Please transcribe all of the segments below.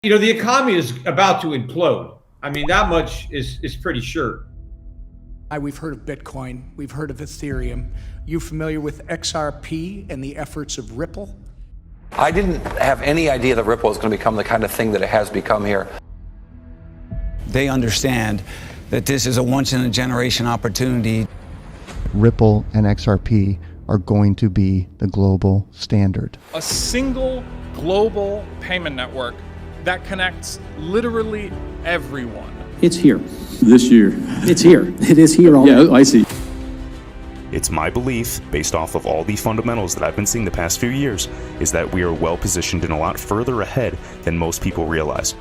You know, the economy is about to implode. I mean, that much is pretty sure. We've heard of Bitcoin. We've heard of Ethereum. You familiar with XRP and the efforts of Ripple? I didn't have any idea that Ripple was going to become the kind of thing that it has become here. They understand that this is a once-in-a-generation opportunity. Ripple and XRP are going to be the global standard. A single global payment network that connects literally everyone. It's here. This year. It's here. It is here already. Yeah, I see. It's my belief, based off of all the fundamentals that I've been seeing the past few years, is that we are well positioned and a lot further ahead than most people realize.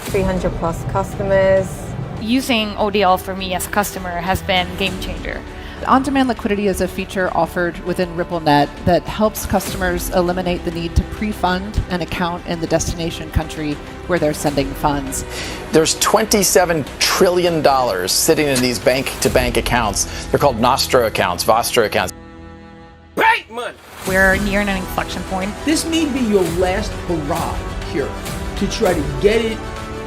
300 plus customers. Using ODL for me as a customer has been a game changer. On-demand liquidity is a feature offered within RippleNet that helps customers eliminate the need to pre-fund an account in the destination country where they're sending funds. There's $27 trillion sitting in these bank-to-bank accounts. They're called Nostro accounts, Vostro accounts. Right money! We're near an inflection point. This may be your last hurrah here to try to get it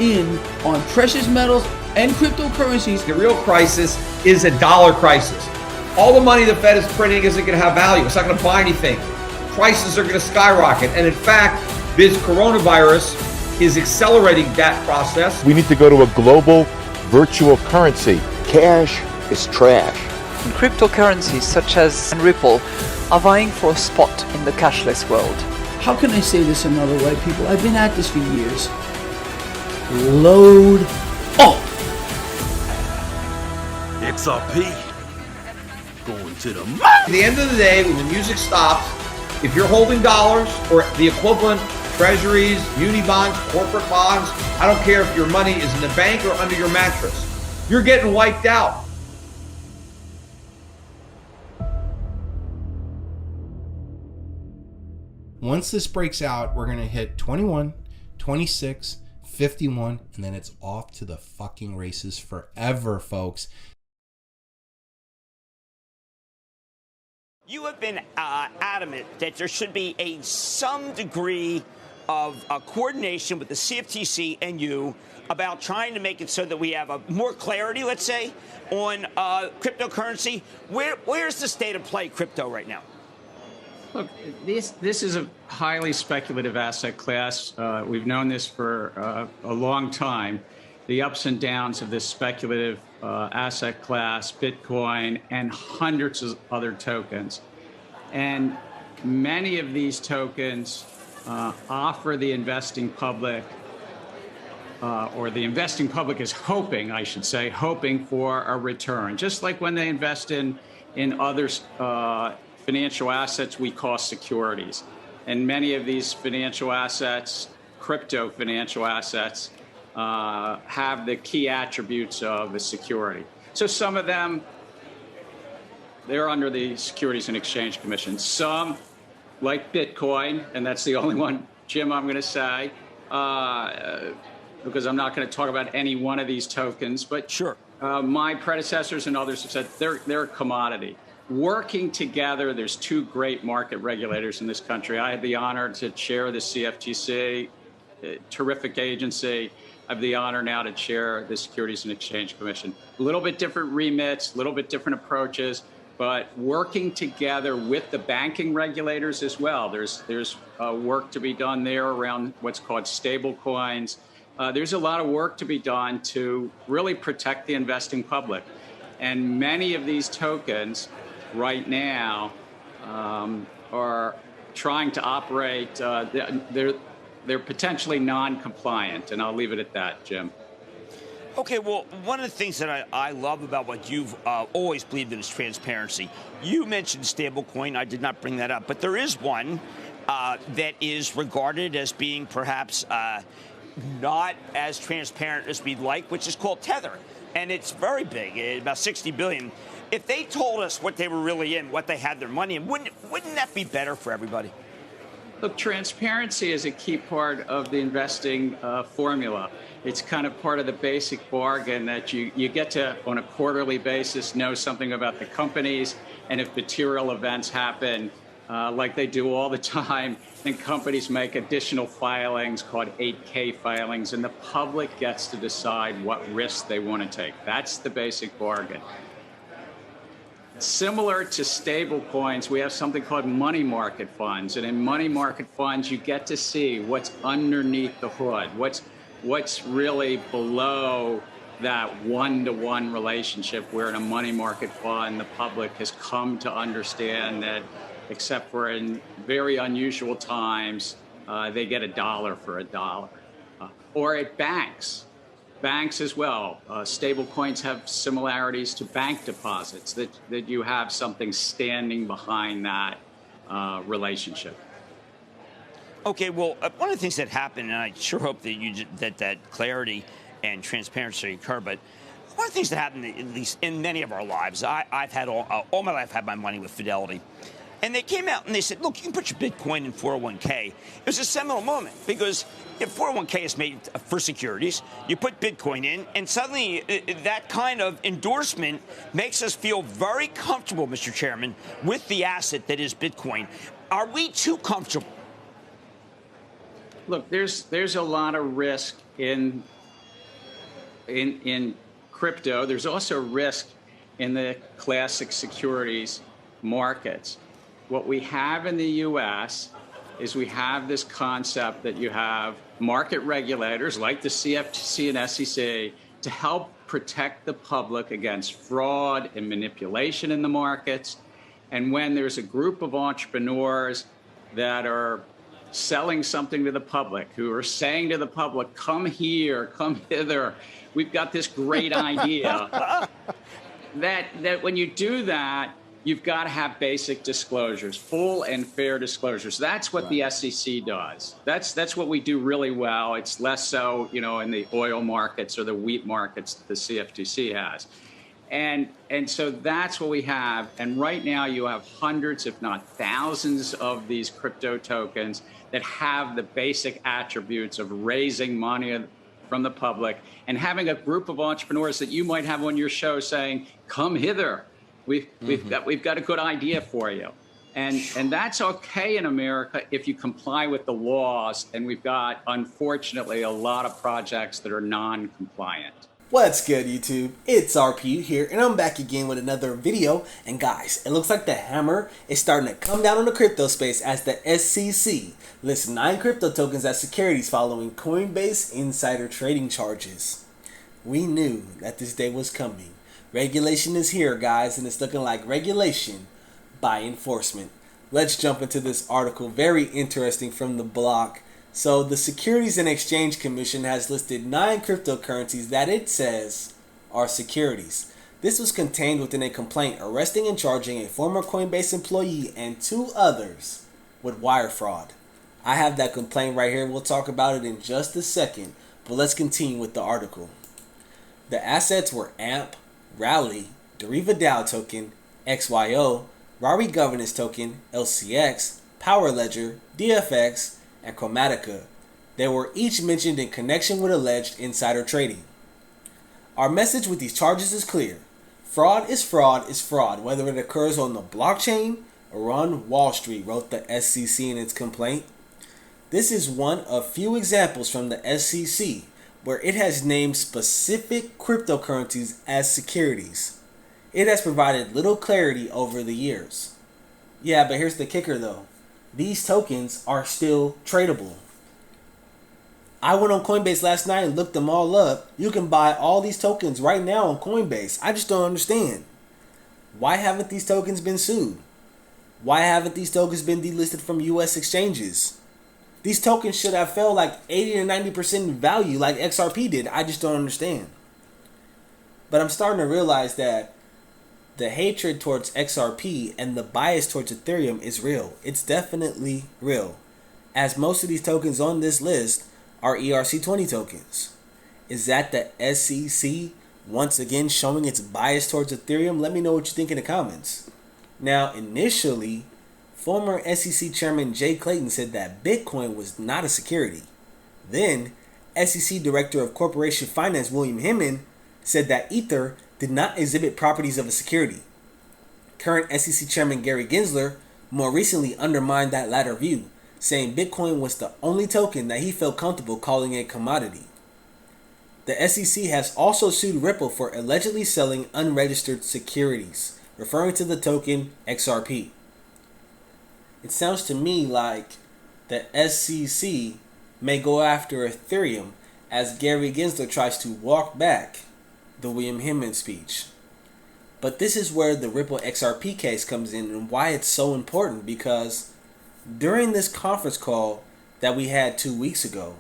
in on precious metals and cryptocurrencies. The real crisis is a dollar crisis. All the money the Fed is printing isn't going to have value. It's not going to buy anything. Prices are going to skyrocket. And in fact, this coronavirus is accelerating that process. We need to go to a global virtual currency. Cash is trash. And cryptocurrencies such as Ripple are vying for a spot in the cashless world. How can I say this another way, people? I've been at this for years. Load up. XRP. Going to the moon. At the end of the day, when the music stops, if you're holding dollars or the equivalent, treasuries, muni bonds, corporate bonds, I don't care if your money is in the bank or under your mattress, you're getting wiped out. Once this breaks out, we're going to hit 21, 26, 51, and then it's off to the fucking races forever, folks. You have been adamant that there should be some degree of coordination with the CFTC and you about trying to make it so that we have more clarity, let's say, on cryptocurrency. Where's the state of play crypto right now? Look, this is a highly speculative asset class. We've known this for a long time. The ups and downs of this speculative asset class, Bitcoin, and hundreds of other tokens. And many of these tokens offer the investing public, or the investing public is hoping, I should say, hoping for a return. Just like when they invest in other financial assets we call securities. And many of these financial assets, crypto financial assets, have the key attributes of a security. So some of them, they're under the Securities and Exchange Commission. Some, like Bitcoin, and that's the only one, Jim, I'm going to say, because I'm not going to talk about any one of these tokens, but sure, my predecessors and others have said they're a commodity. Working together, there's two great market regulators in this country. I had the honor to chair the CFTC, terrific agency. I have the honor now to chair the Securities and Exchange Commission. A little bit different remits, a little bit different approaches, but working together with the banking regulators as well. There's work to be done there around what's called stable coins. There's a lot of work to be done to really protect the investing public. And many of these tokens right now are trying to operate, they're potentially non-compliant, and I'll leave it at that, Jim. Okay, well, one of the things that I love about what you've always believed in is transparency. You mentioned stablecoin. I did not bring that up, but there is one that is regarded as being perhaps not as transparent as we'd like, which is called Tether. And it's very big, about 60 billion. If they told us what they were really in, what they had their money in, wouldn't that be better for everybody? Look, transparency is a key part of the investing formula. It's kind of part of the basic bargain that you get to, on a quarterly basis, know something about the companies, and if material events happen, like they do all the time, and companies make additional filings called 8K filings, and the public gets to decide what risks they want to take. That's the basic bargain. Similar to stable coins, we have something called money market funds. And in money market funds, you get to see what's underneath the hood, what's really below that one-to-one relationship, where in a money market fund, the public has come to understand that, except for in very unusual times, they get $1 for $1. Or at banks as well. Stable coins have similarities to bank deposits, that you have something standing behind that relationship. Okay, well, one of the things that happened, and I sure hope that that clarity and transparency occur, but one of the things that happened, at least in many of our lives, I've had all my life had my money with Fidelity. And they came out and they said, look, you can put your Bitcoin in 401k. It was a seminal moment, because if 401k is made for securities, you put Bitcoin in, and suddenly that kind of endorsement makes us feel very comfortable, Mr. Chairman, with the asset that is Bitcoin. Are we too comfortable? Look, there's a lot of risk in crypto. There's also risk in the classic securities markets. What we have in the U.S. is we have this concept that you have market regulators like the CFTC and SEC to help protect the public against fraud and manipulation in the markets. And when there's a group of entrepreneurs that are selling something to the public, who are saying to the public, come here, come hither, we've got this great idea, that when you do that, you've got to have basic disclosures, full and fair disclosures. That's what the SEC does. That's what we do really well. It's less so, in the oil markets or the wheat markets that the CFTC has. And so that's what we have. And right now you have hundreds, if not thousands, of these crypto tokens that have the basic attributes of raising money from the public and having a group of entrepreneurs that you might have on your show saying, come hither. We've got a good idea for you. And that's okay in America if you comply with the laws. And we've got, unfortunately, a lot of projects that are non-compliant. What's good, YouTube? It's RPU here, and I'm back again with another video. And guys, it looks like the hammer is starting to come down on the crypto space as the SEC lists 9 crypto tokens as securities following Coinbase insider trading charges. We knew that this day was coming. Regulation is here, guys, and it's looking like regulation by enforcement. Let's jump into this article. Very interesting from the block. So the Securities and Exchange Commission has listed 9 cryptocurrencies that it says are securities. This was contained within a complaint arresting and charging a former Coinbase employee and 2 others with wire fraud. I have that complaint right here. We'll talk about it in just a second, but let's continue with the article. The assets were AMP, Rally, Deriva DAO token, XYO, Rari Governance token, LCX, Power Ledger, DFX, and Chromatica. They were each mentioned in connection with alleged insider trading. Our message with these charges is clear. Fraud is fraud is fraud, whether it occurs on the blockchain or on Wall Street, wrote the SEC in its complaint. This is one of few examples from the SEC where it has named specific cryptocurrencies as securities. It has provided little clarity over the years. Yeah, but here's the kicker though. These tokens are still tradable. I went on Coinbase last night and looked them all up. You can buy all these tokens right now on Coinbase. I just don't understand. Why haven't these tokens been sued? Why haven't these tokens been delisted from US exchanges? These tokens should have fell like 80 to 90% in value like XRP did. I just don't understand. But I'm starting to realize that the hatred towards XRP and the bias towards Ethereum is real. It's definitely real. As most of these tokens on this list are ERC20 tokens. Is that the SEC once again showing its bias towards Ethereum? Let me know what you think in the comments. Now, initially, former SEC Chairman Jay Clayton said that Bitcoin was not a security. Then, SEC Director of Corporation Finance William Hemon said that Ether did not exhibit properties of a security. Current SEC Chairman Gary Gensler more recently undermined that latter view, saying Bitcoin was the only token that he felt comfortable calling a commodity. The SEC has also sued Ripple for allegedly selling unregistered securities, referring to the token XRP. It sounds to me like the SEC may go after Ethereum as Gary Gensler tries to walk back the William Hinman speech. But this is where the Ripple XRP case comes in and why it's so important, because during this conference call that we had 2 weeks ago,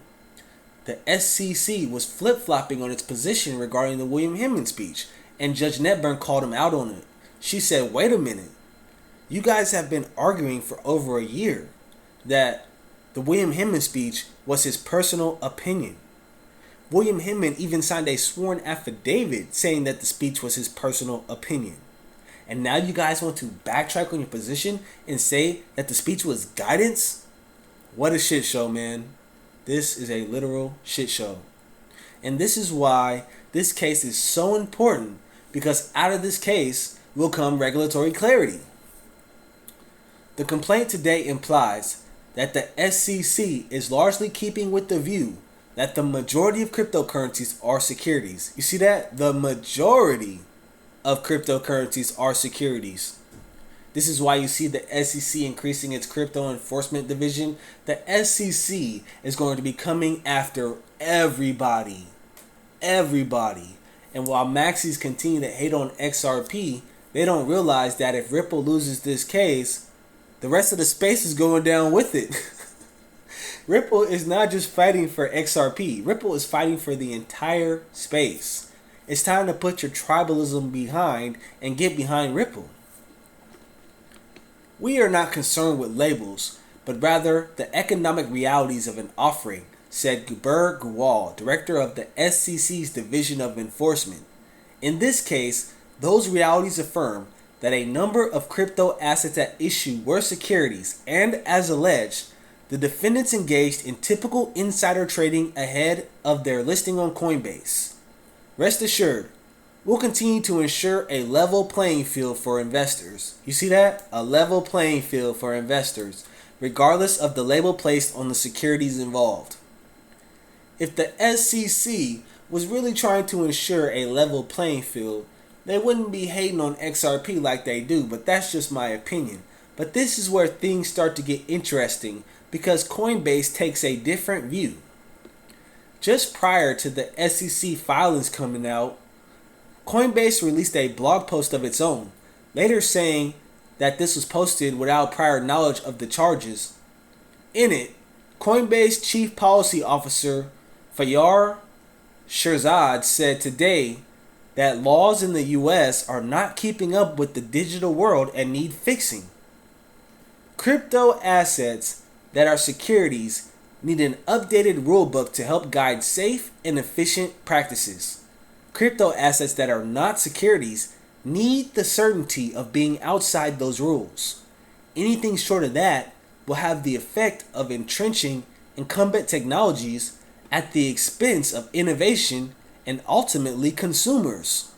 the SEC was flip-flopping on its position regarding the William Hinman speech, and Judge Netburn called him out on it. She said, wait a minute, you guys have been arguing for over a year that the William Hinman speech was his personal opinion. William Hinman even signed a sworn affidavit saying that the speech was his personal opinion. And now you guys want to backtrack on your position and say that the speech was guidance? What a shit show, man. This is a literal shit show. And this is why this case is so important, because out of this case will come regulatory clarity. The complaint today implies that the SEC is largely keeping with the view that the majority of cryptocurrencies are securities. You see that? The majority of cryptocurrencies are securities. This is why you see the SEC increasing its crypto enforcement division. The SEC is going to be coming after everybody. Everybody. And while maxis continue to hate on XRP, they don't realize that if Ripple loses this case, the rest of the space is going down with it. Ripple is not just fighting for XRP. Ripple is fighting for the entire space. It's time to put your tribalism behind and get behind Ripple. We are not concerned with labels, but rather the economic realities of an offering, said Guber Guwal, director of the SEC's Division of Enforcement. In this case, those realities affirm that a number of crypto assets at issue were securities, and as alleged, the defendants engaged in typical insider trading ahead of their listing on Coinbase. Rest assured, we'll continue to ensure a level playing field for investors. You see that? A level playing field for investors, regardless of the label placed on the securities involved. If the SEC was really trying to ensure a level playing field, they wouldn't be hating on XRP like they do, but that's just my opinion. But this is where things start to get interesting, because Coinbase takes a different view. Just prior to the SEC filings coming out, Coinbase released a blog post of its own, later saying that this was posted without prior knowledge of the charges. In it, Coinbase Chief Policy Officer Fayyar Shirzad said today that laws in the US are not keeping up with the digital world and need fixing. Crypto assets that are securities need an updated rulebook to help guide safe and efficient practices. Crypto assets that are not securities need the certainty of being outside those rules. Anything short of that will have the effect of entrenching incumbent technologies at the expense of innovation and ultimately consumers.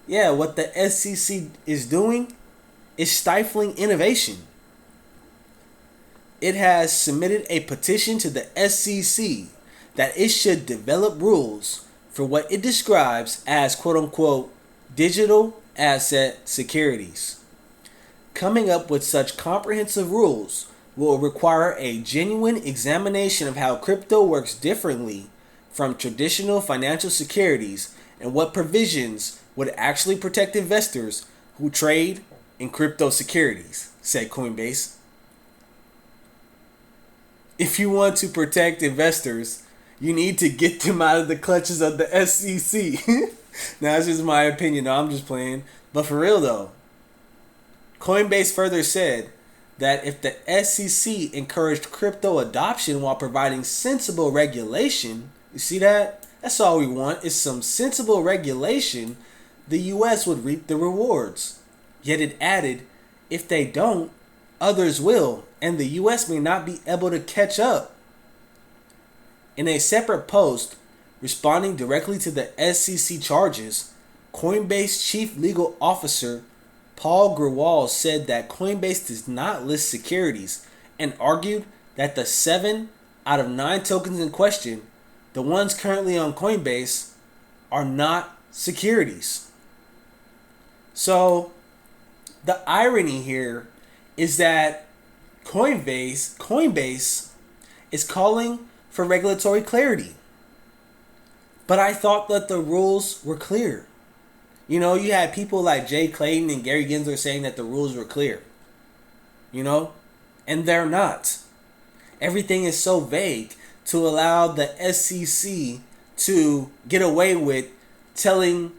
Yeah, what the SEC is doing is stifling innovation. It has submitted a petition to the SEC that it should develop rules for what it describes as quote-unquote digital asset securities. Coming up with such comprehensive rules will require a genuine examination of how crypto works differently from traditional financial securities and what provisions would actually protect investors who trade in crypto securities, said Coinbase. If you want to protect investors, you need to get them out of the clutches of the SEC. Now, that's just my opinion. No, I'm just playing. But for real, though, Coinbase further said that if the SEC encouraged crypto adoption while providing sensible regulation, you see that? That's all we want, is some sensible regulation, the US would reap the rewards. Yet it added, if they don't, others will, and the US may not be able to catch up. In a separate post, responding directly to the SEC charges, Coinbase Chief Legal Officer Paul Grewal said that Coinbase does not list securities and argued that the 7 out of 9 tokens in question, the ones currently on Coinbase, are not securities. So the irony here is that Coinbase is calling for regulatory clarity. But I thought that the rules were clear. You know, you had people like Jay Clayton and Gary Gensler saying that the rules were clear. You know? And they're not. Everything is so vague to allow the SEC to get away with telling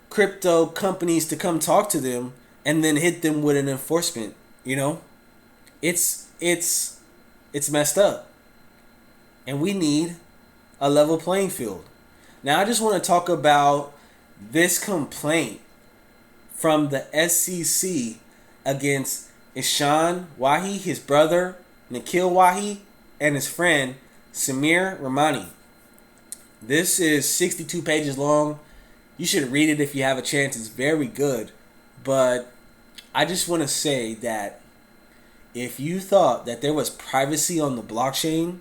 crypto companies to come talk to them and then hit them with an enforcement. You know? It's messed up. And we need a level playing field. Now I just want to talk about this complaint from the SEC against Ishan Wahi, his brother Nikhil Wahi, and his friend Samir Ramani. This is 62 pages long. You should read it if you have a chance. It's very good. But I just want to say that if you thought that there was privacy on the blockchain,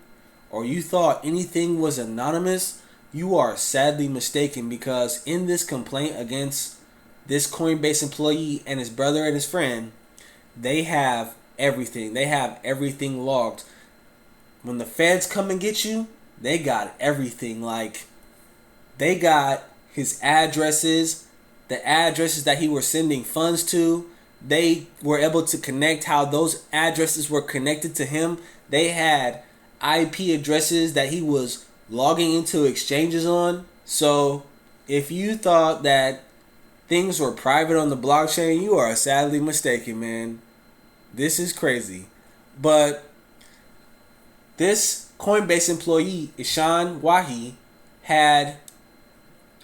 or you thought anything was anonymous, you are sadly mistaken, because in this complaint against this Coinbase employee and his brother and his friend, they have everything. They have everything logged. When the feds come and get you, they got everything. Like, they got his addresses, the addresses that he was sending funds to. They were able to connect how those addresses were connected to him. They had IP addresses that he was logging into exchanges on. So if you thought that things were private on the blockchain, you are sadly mistaken, man. This is crazy. But this Coinbase employee, Ishan Wahi, had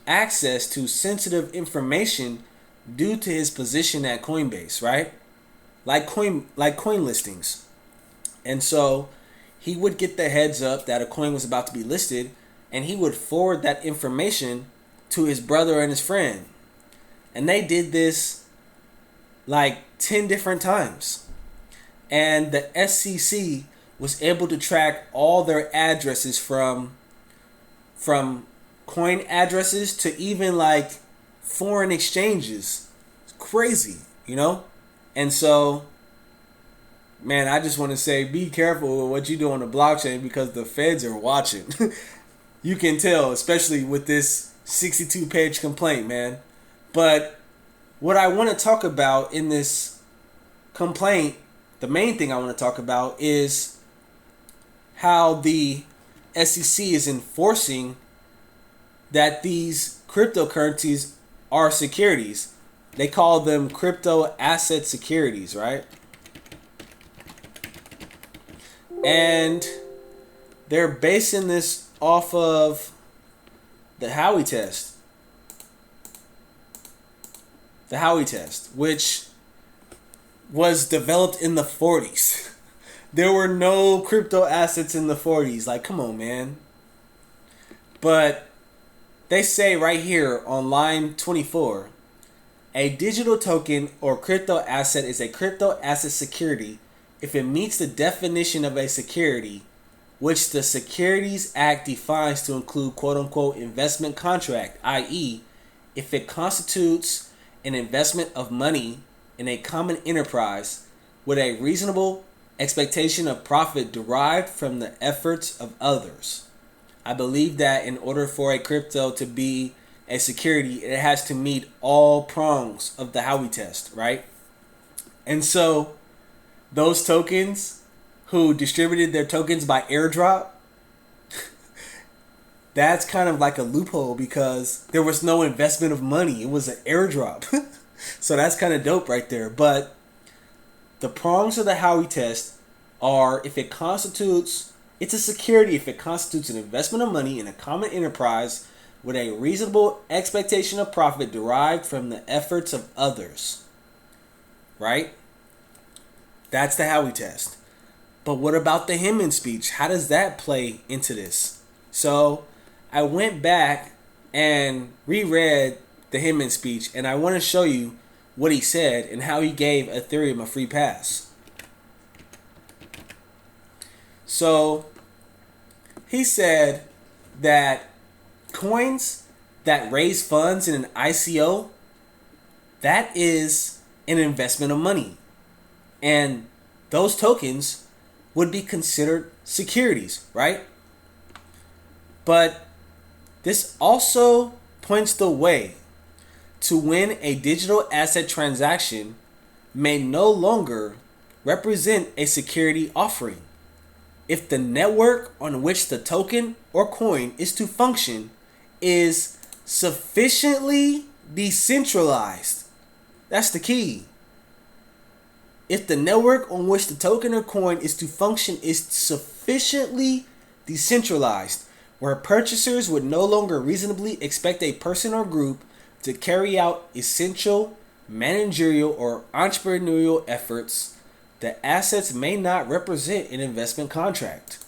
access to sensitive information due to his position at Coinbase, right? Like coin listings. And so he would get the heads up that a coin was about to be listed, and he would forward that information to his brother and his friend. And they did this like 10 different times. And the SEC was able to track all their addresses from coin addresses to even like foreign exchanges. It's crazy, you know? And so, man, I just want to say, be careful with what you do on the blockchain, because the feds are watching. You can tell, especially with this 62-page complaint, man. But what I want to talk about in this complaint, the main thing I want to talk about is how the SEC is enforcing that these cryptocurrencies are securities. They call them crypto asset securities, right? And they're basing this off of the Howey test. The Howey test, which was developed in the 40s. There were no crypto assets in the 40s. Like, come on, man. But they say right here on line 24, a digital token or crypto asset is a crypto asset security if it meets the definition of a security, which the Securities Act defines to include quote-unquote investment contract, i.e., if it constitutes an investment of money in a common enterprise with a reasonable expectation of profit derived from the efforts of others. I believe that in order for a crypto to be a security, it has to meet all prongs of the Howey test, right? And so those tokens who distributed their tokens by airdrop, that's kind of like a loophole, because there was no investment of money. It was an airdrop. So that's kind of dope right there. But the prongs of the Howey test are if it constitutes, it's a security if it constitutes an investment of money in a common enterprise with a reasonable expectation of profit derived from the efforts of others. Right? That's the Howey test. But what about the Hinman speech? How does that play into this? So I went back and reread the Hinman speech, and I want to show you what he said and how he gave Ethereum a free pass. So he said that coins that raise funds in an ICO, that is an investment of money. And those tokens would be considered securities, right? But this also points the way to when a digital asset transaction may no longer represent a security offering. If the network on which the token or coin is to function is sufficiently decentralized. That's the key. If the network on which the token or coin is to function is sufficiently decentralized, where purchasers would no longer reasonably expect a person or group to carry out essential managerial or entrepreneurial efforts, the assets may not represent an investment contract.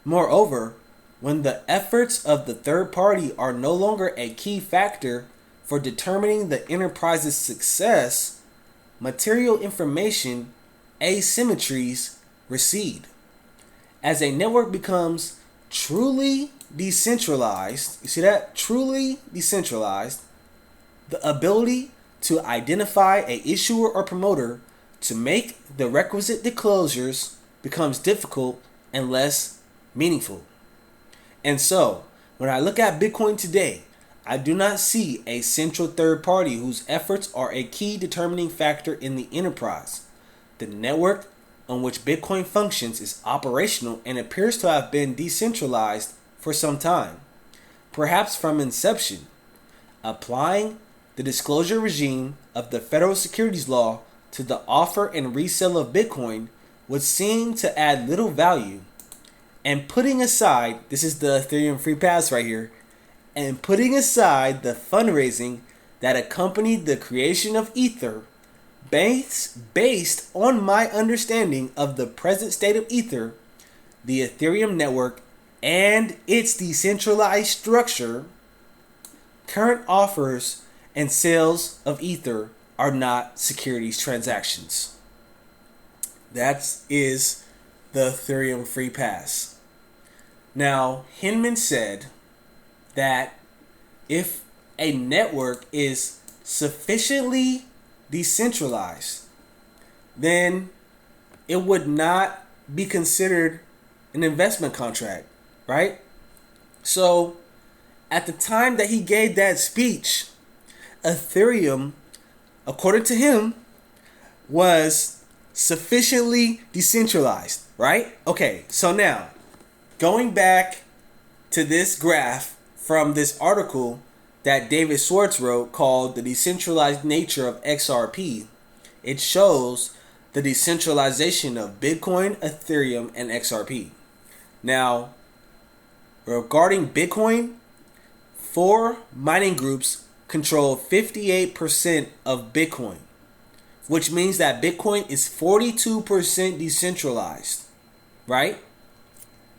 Moreover, when the efforts of the third party are no longer a key factor for determining the enterprise's success, material information asymmetries recede. As a network becomes truly decentralized, you see that? Truly decentralized, the ability to identify a issuer or promoter to make the requisite disclosures becomes difficult and less meaningful. And so, when I look at Bitcoin today, I do not see a central third party whose efforts are a key determining factor in the enterprise. The network on which Bitcoin functions is operational and appears to have been decentralized for some time, perhaps from inception. Applying the disclosure regime of the federal securities law to the offer and resale of Bitcoin would seem to add little value. And putting aside, this is the Ethereum free pass right here, and putting aside the fundraising that accompanied the creation of Ether, based on my understanding of the present state of Ether, the Ethereum network, and its decentralized structure, current offers and sales of Ether are not securities transactions. That is the Ethereum free pass. Now, Hinman said that if a network is sufficiently decentralized, then it would not be considered an investment contract, right? So, at the time that he gave that speech, Ethereum, according to him, was sufficiently decentralized, right? Okay, so now, going back to this graph from this article that David Schwartz wrote called The Decentralized Nature of XRP, it shows the decentralization of Bitcoin, Ethereum, and XRP. Now, regarding Bitcoin, 4 mining groups control 58% of Bitcoin, which means that Bitcoin is 42% decentralized, right?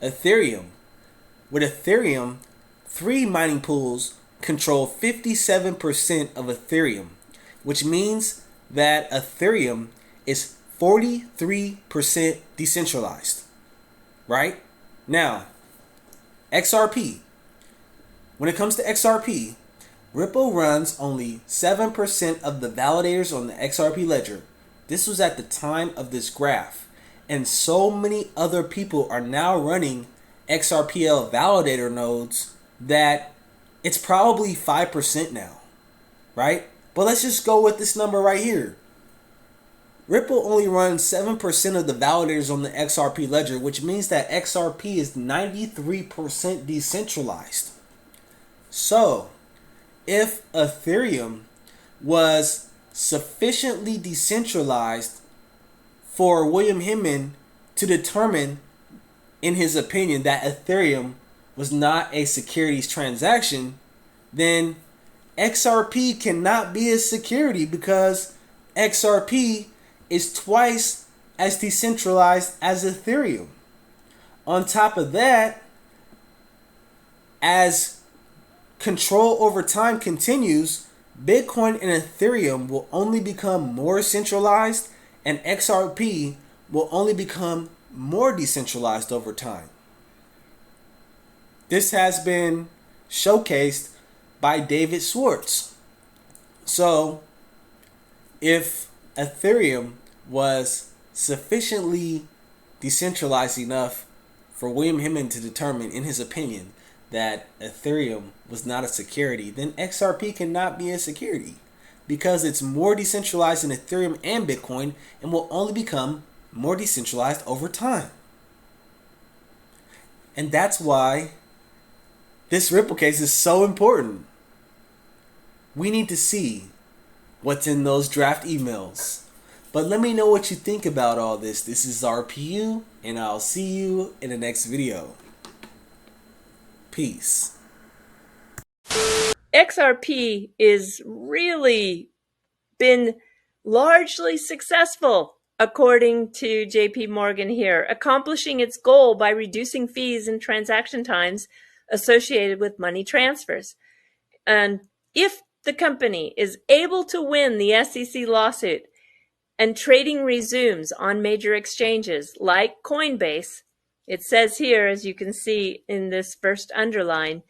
Ethereum. With Ethereum, 3 mining pools control 57% of Ethereum, which means that Ethereum is 43% decentralized, right? Now, XRP. When it comes to XRP, Ripple runs only 7% of the validators on the XRP ledger. This was at the time of this graph. And so many other people are now running XRPL validator nodes that it's probably 5% now, right? But let's just go with this number right here. Ripple only runs 7% of the validators on the XRP ledger, which means that XRP is 93% decentralized. So, if Ethereum was sufficiently decentralized for William Hinman to determine, in his opinion, that Ethereum was not a securities transaction, then XRP cannot be a security because XRP is twice as decentralized as Ethereum. On top of that, as control over time continues, Bitcoin and Ethereum will only become more centralized, and XRP will only become more decentralized over time. This has been showcased by David Schwartz. So, if Ethereum was sufficiently decentralized enough for William Hemon to determine, in his opinion, that Ethereum was not a security, then XRP cannot be a security because it's more decentralized than Ethereum and Bitcoin and will only become more decentralized over time. And that's why this Ripple case is so important. We need to see what's in those draft emails. But let me know what you think about all this. This is RPU, and I'll see you in the next video. Peace. XRP is really been largely successful, according to JP Morgan here, accomplishing its goal by reducing fees and transaction times associated with money transfers. And if the company is able to win the SEC lawsuit and trading resumes on major exchanges like Coinbase, it says here, as you can see in this first underline,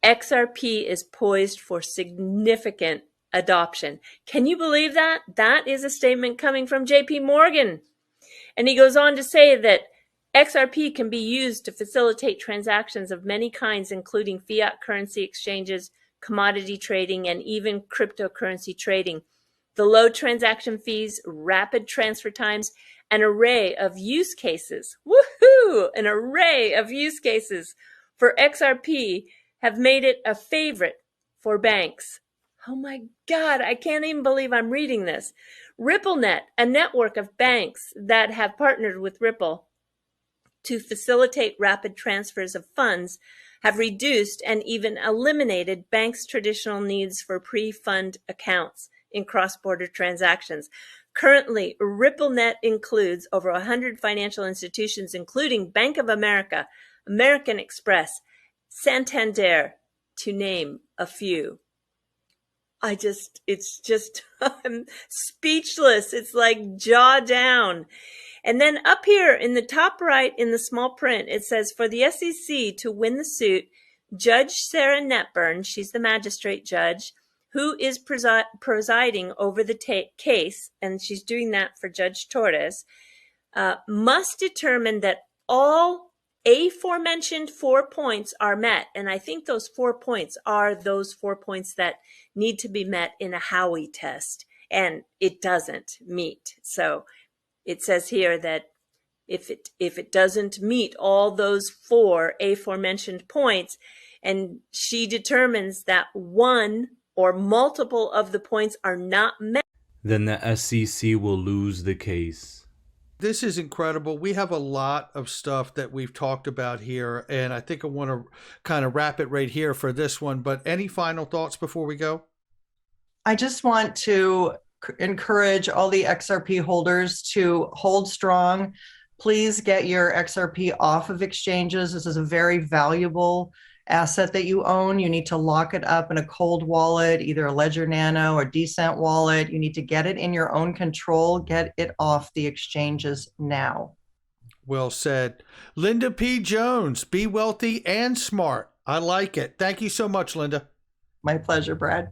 XRP is poised for significant adoption. Can you believe that? That is a statement coming from JP Morgan. And he goes on to say that XRP can be used to facilitate transactions of many kinds, including fiat currency exchanges, commodity trading, and even cryptocurrency trading. The low transaction fees, rapid transfer times, an array of use cases, woohoo, an array of use cases for XRP have made it a favorite for banks. Oh my God, I can't even believe I'm reading this. RippleNet, a network of banks that have partnered with Ripple to facilitate rapid transfers of funds, have reduced and even eliminated banks' traditional needs for pre-fund accounts in cross-border transactions. Currently, RippleNet includes over 100 financial institutions, including Bank of America, American Express, Santander, to name a few. It's just, I'm speechless. It's like jaw down. And then up here in the top right in the small print, it says, for the SEC to win the suit, Judge Sarah Netburn, she's the magistrate judge, who is presiding over the case, and she's doing that for Judge Torres, must determine that all aforementioned 4 points are met. And I think those 4 points are those 4 points that need to be met in a Howey test, and it doesn't meet. So it says here that if it doesn't meet all those 4 aforementioned points, and she determines that one or multiple of the points are not met, then the SEC will lose the case. This is incredible. We have a lot of stuff that we've talked about here, and I think I want to kind of wrap it right here for this one. But any final thoughts before we go? I just want to encourage all the XRP holders to hold strong. Please get your XRP off of exchanges. This is a very valuable asset that you own. You need to lock it up in a cold wallet, either a Ledger Nano or Decent wallet. You need to get it in your own control. Get it off the exchanges now. Well said. Linda P. Jones, be wealthy and smart. I like it. Thank you so much, Linda. My pleasure, Brad.